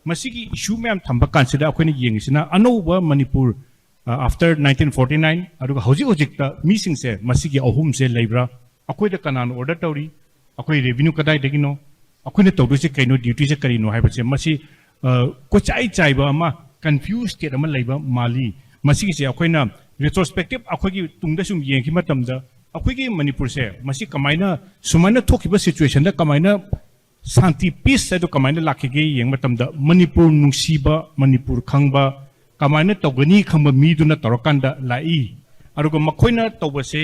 masigi issue मैम थंबा कांसिदा अखोइने येंगिसिना अनोबा मणिपुर after 1949 अदुगा हौजिक हौजिकता मीसिंगसे मसिगी अहुमसे लेब्रा अखोइदा कनान ऑर्डर तौरी अखोइ रेवेन्यू कदाइ दगिनो अखोइने तौदुसे कइनो ड्यूटी से करिनो हाइबसे मसि कोचाइ चाइबा अमा कंफ्यूज स्टेट अमा लेबा माली मसिगी से अखोइना रेट्रोस्पेक्टिव अखोइगी तुंगदा सुम येंखि मतमदा अखोइगी मणिपुर से मसि कमाइना सुमाइना थोखिबा सिचुएशन दा कमाइना शांति पीस है तो कमाइना लाखिगे येंग मतमदा मणिपुर नुंसीबा मणिपुर खंगबा कमाइना तौगनी खंबा मीदुना तौरकांदा लाई अरुगा मखोइना तौबसे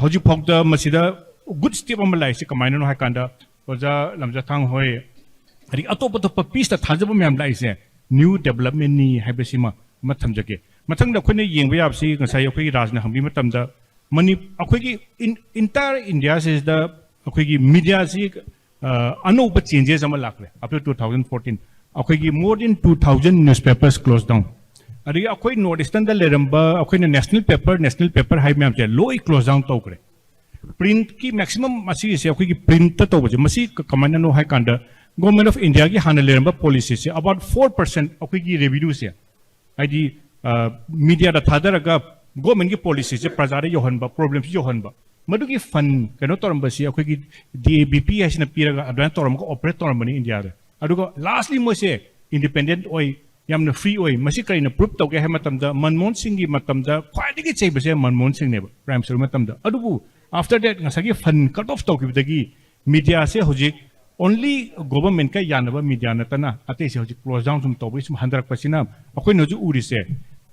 हौजिक फौगदा मसिदा गुड स्टेप अमा लाइसे कमाइना नो हाइकांदा ओजा लमजा थांग होय अरि अतोप अतोप पीस ता थाजबा म्याम लाइसे न्यू डेवलपमेंट नि हाइबसिमा मथमजगे मथंगदा अखोइना येंबा याबसि गसाय अखोइ राजना हंबी मतमदा मनि अखोइगी इंटायर इंडिया से द अखोइगी मीडिया से अनोप चेंजेस अमा लाखले after 2014 अखोइगी more than 2000 newspapers closed down अरि अखोइ नॉर्थ ईस्टर्न द लेरंबा अखोइना नेशनल पेपर हाइ मैम से लोई क्लोज डाउन तौकरे प्रिंट की मैक्सिमम मसी से अखोइगी प्रिंट तौबजे मसी कमाइना नो हाइ कांदा गवर्नमेंट ऑफ इंडिया की हाना लेरंबा पॉलिसी से about 4% अखोइगी रेवेन्यू से आइदी मीडिया दा थादरगा गवर्नमेंट की पॉलिसी से प्रजा योहनबा प्रॉब्लम योहनबा मधुकी फन कनो तोरंबसी अखोइगी DABP हाइसिना पीरगा अदुना तोरंबको ऑपरेट तोरंबनी इंडिया रे अदुगा लास्टली मोसे इंडिपेंडेंट ओय यामना फ्री ओय मसी करिना प्रूफ तौगे है मतमदा मनमोहन सिंह की मतमदा ख्वाइदगी चैबसे मनमोहन सिंह ने प्राइम मिनिस्टर मतमदा अदुबु after that ngasagi fund cut off तौगिबदगी मीडिया से होजिक ओनली गवर्नमेंट का यानबा मीडिया नतना अते से होजिक क्लोज डाउन सुम तौबि सुम हंदरक पसिना अखोइ नजु उरिसे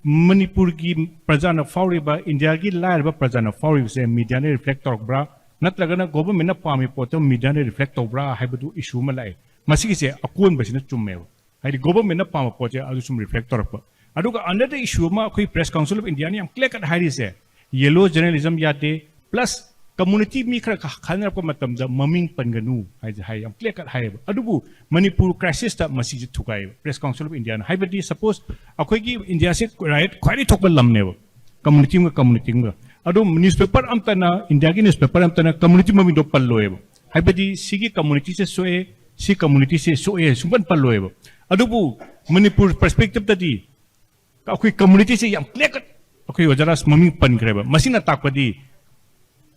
मणिपुर की प्रजा फाउरीबा इंडिया की लाइरबा प्रजा फाउरीब से मीडिया ने रिफ्लेक्ट तौरब्रा नत्रगना गवर्नमेंट पामी पोतो मीडिया ने रिफ्लेक्ट तौब्रा हाइबदु इशू मा लाइ मसिगी से अकोन बसिना चुम्मेव हाइदि गवर्नमेंट पाम पोचे अदु सुम रिफ्लेक्ट तौरप अदुगा अनदर इशू मा अखोइ प्रेस काउंसिल ऑफ इंडिया ने यम क्लियर कट हाइरि से येलो जर्नलिज्म याते प्लस कम्युनिटी मी खरा खानरप मतमदा ममिंग पनगनु हाइ यम क्लियर कट हाइब अदुबु मणिपुर क्राइसिस ता मसिजि थुकाय प्रेस काउंसिल ऑफ इंडिया हाइबदि सपोज अखोइगी इंडिया से राइट ख्वाइदि थोकबा लमनेव कम्युनिटी अदु न्यूज़पेपर अमतना इंडिया की न्यूज़पेपर अमतना कम्युनिटी ममिंग दो पल्लोएव हाइबदि सिगी कम्युनिटी से सोए सी कम्युनिटी से सोए सुबन पल्लोएव अदुबु मणिपुर पर्सपेक्टिव तदि अखोइ कम्युनिटी से यम क्लियर कट अखोइ वजरास ममिंग पनग्रेब मसिना ताकपदि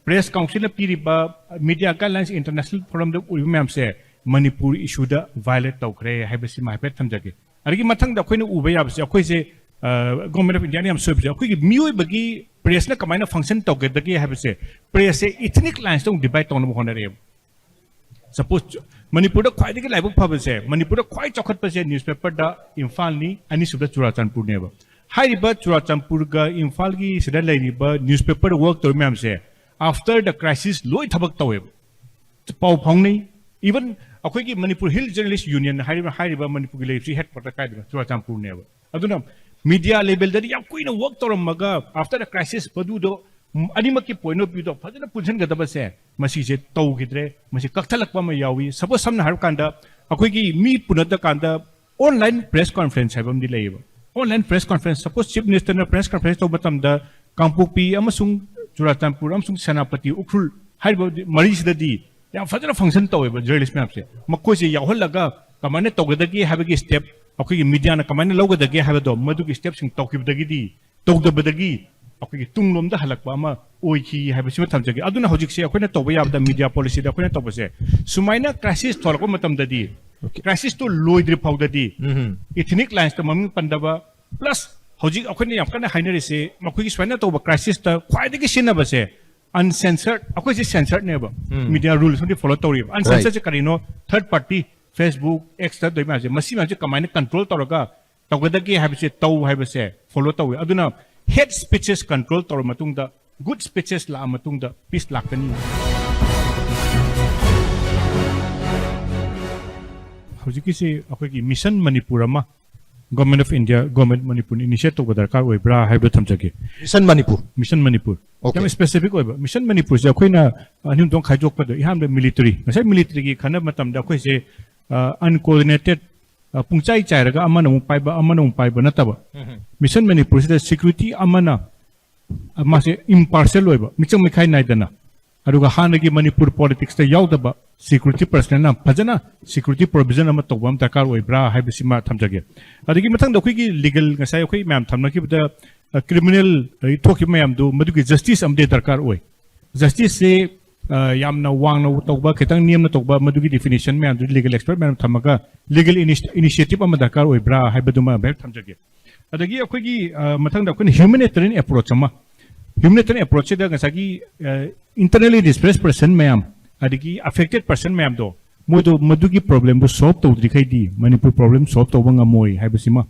प्रेस काउंसिल पीरिबा मीडिया गाइडलाइंस इंटरनेशनल फोरम द उइब मैम से मणिपुर इशू द वायलेट तौखरे हाइबसि माइपेट थमजगे अरगी मथंग द अखोइना उबा याबसे अखोइ से गवर्नमेंट ऑफ इंडिया ने हम सोबसे अखोइगी मियोइबगी प्रेस ना कमाइना फंक्शन तौगेदगी हाइबसे प्रेस से इथनिक लाइन्स तो डिवाइड तौन होनरे सपोज मणिपुर द ख्वाइदगी लाइबक फबसे मणिपुर द ख्वाइ चौखटपसे न्यूज़पेपर द इम्फाल नि अनि सुबदा चुराचानपुर नेबा हाइरिबा चुराचानपुर गा इम्फाल की सिदा लेरिबा न्यूज़पेपर वर्क तौर मैम से after the crisis loi thabak taweb pau phongnei even akhoi ki manipur hill journalist union hairiba manipur ki leitri headquarter kai da churachampur ne aduna media label da yam kuina work toramaga after the crisis padu do animak ki point of view do phajana punchen ga daba se masi je tau gidre masi kakthalakpa ma yawi suppose samna har kanda akhoi ki mi punata kanda online press conference haibam di leiba online press conference suppose chief minister na press conference to batam da kangpokpi amasung Churachandpur अमसुंग सेनापति उखरुल हाइबो मरीसिददी या फजरा function तौबा journalist मैम से मक्को से याहलगा कमाने तौगदगी हाबगी स्टेप अखोगी मीडिया ना कमाने लौगदगी हाबदो मदुगी स्टेप सिंग तौकिबदगी तौदबदगी अखोगी तुंगलोमदा हलकपा अमा ओइखि हाबसिम थमजगे अदुना होजिक से अखोइना तौबा याबदा मीडिया पॉलिसी दा अखोइना तौबसे सुमाइना क्राइसिस थोरको मतमददी क्राइसिस तो लोइद्रि फाउददी इथनिक लाइन्स त ममिंग पंदबा प्लस होजिक अखोइना याम कना हाइनरिसे मखोगी स्वाइना तौबा क्राइसिस त ख्वाइदगी सिनबसे uncensored अखोइ से सेंसर्ड नेबा मीडिया रूल्स नि फॉलो तौरि uncensored से करिनो थर्ड पार्टी फेसबुक एक्स ता दोइमा जे मसी माजे कमाइना कंट्रोल तौरगा तौगदगी हाबसे तौ हाबसे फॉलो तौवे अदुना हेड स्पीचेस कंट्रोल तौर मतुंगदा गुड स्पीचेस ला मतुंगदा पीस लाकनी होजिकी से अखोगी मिशन मणिपुर अमा government of India government Manipur initiate तो दरकार होइब्रा हाइबो थमजगे मिशन मणिपुर यम स्पेसिफिक होइबा मिशन मणिपुर से अखोइना अनिम दों खाइजोक पदो इहाम मिलिटरी मसे मिलिटरी की खना मतम द अखोइ से अनकोऑर्डिनेटेड पुंगचाई चाइरगा अमन पाइबा नतबा मिशन मणिपुर से सिक्योरिटी अमना मासे impartial होइबा मिचंग मिखाइ नाइदना aduga hanagi Manipur politics ta yaudaba security personnel na phajana security provision ama tawam dakar oibra haibisima thamjage adigi mathang da khoi legal ngasai khoi ma'am thamna ki da criminal thoki ma'am do madugi justice amde darkar oi justice se yamna wangna tawba khitang niyam na tawba madugi definition ma'am do legal expert ma'am thamaga legal initiative ama dakar oibra haibaduma bek thamjage adagi khoi gi mathang da khoi humanitarian approach ama humanitarian approach da ngasagi internally displaced person ma'am adigi affected person ma'am do modo madugi problem do solve to dikhai di Manipur problem solve to banga moi haibasima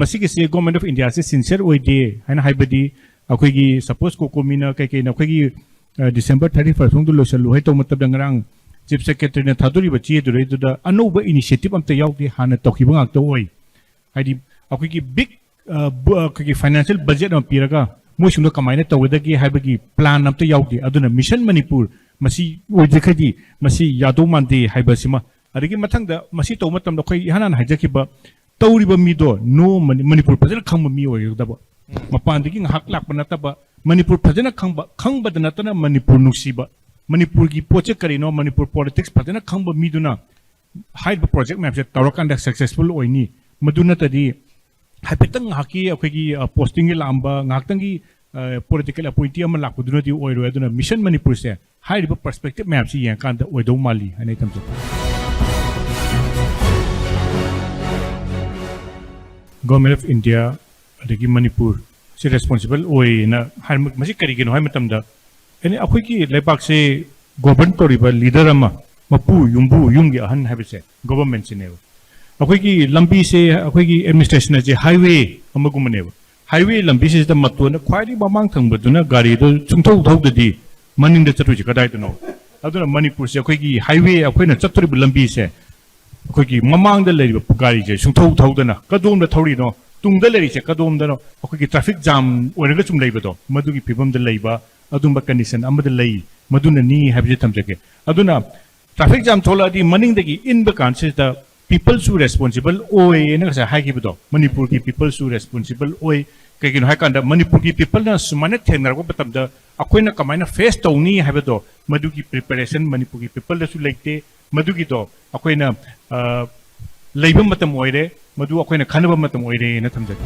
masigi se government of India se sincere oi de haina haibadi akhoi gi suppose ko komina kai kai na akhoi gi December 31st ong do losalu hai to matab dangrang chief secretary na thaduri ba chi du re du da anoba initiative am ta yaw di hana to ki banga to oi haidi akhoi gi big akhoi gi financial budget am piraga moi sung do kamaina to wedagi haibagi plan am ta yaw di aduna mission Manipur masi oidikhadi masi yadu mandi haibasima adigi mathangda masi to matam da khoi hanan haijakiba tawriba mi do no Manipur phajana khangba mi oidaba mapandigi hak lakpa nataba Manipur phajana khangba da natana Manipur nuksiba Manipur gi poche karino Manipur politics phajana khangba mi duna hide project map se tawrakanda successful oini maduna tadi haipetang haki akhoi posting lamba ngaktangi political appointee ama lakuduna di oiro aduna mission Manipur se high perspective map si yang kan da oido mali anai tamso government of India adagi Manipur se responsible oi na har masi kari gino hai matam da ene akhoi ki lepak se govern toriba leader ama mapu yumbu yumgi ahan habise government se ne akhoi ki lambi se akhoi ki administration je highway amagumane highway lambi se da matuna khwairi mamang thangbaduna gari do chungthau thaudadi maning da chatu kadai to no aduna Manipur se akhoi ki highway akhoi na chaturi lambi se akhoi ki mamang da lei gari je chungthau thaudana kadom da thori no tungda lei se kadom da no akhoi ki traffic jam oiraga chum leiba do madugi phibam da leiba adumba condition amada lei maduna ni habje thamjake aduna traffic jam thola di maning da gi in the conscious da people su responsible oi na sa hai ki do Manipur ki people su responsible oi kagin hai kan da Manipur ki people na sumane thengnar ko batam da akoina kamaina face tawni haiba do madugi preparation Manipur ki people da su leite madugi do akoina leiba matam oire madu akoina khanaba matam oire na thamjake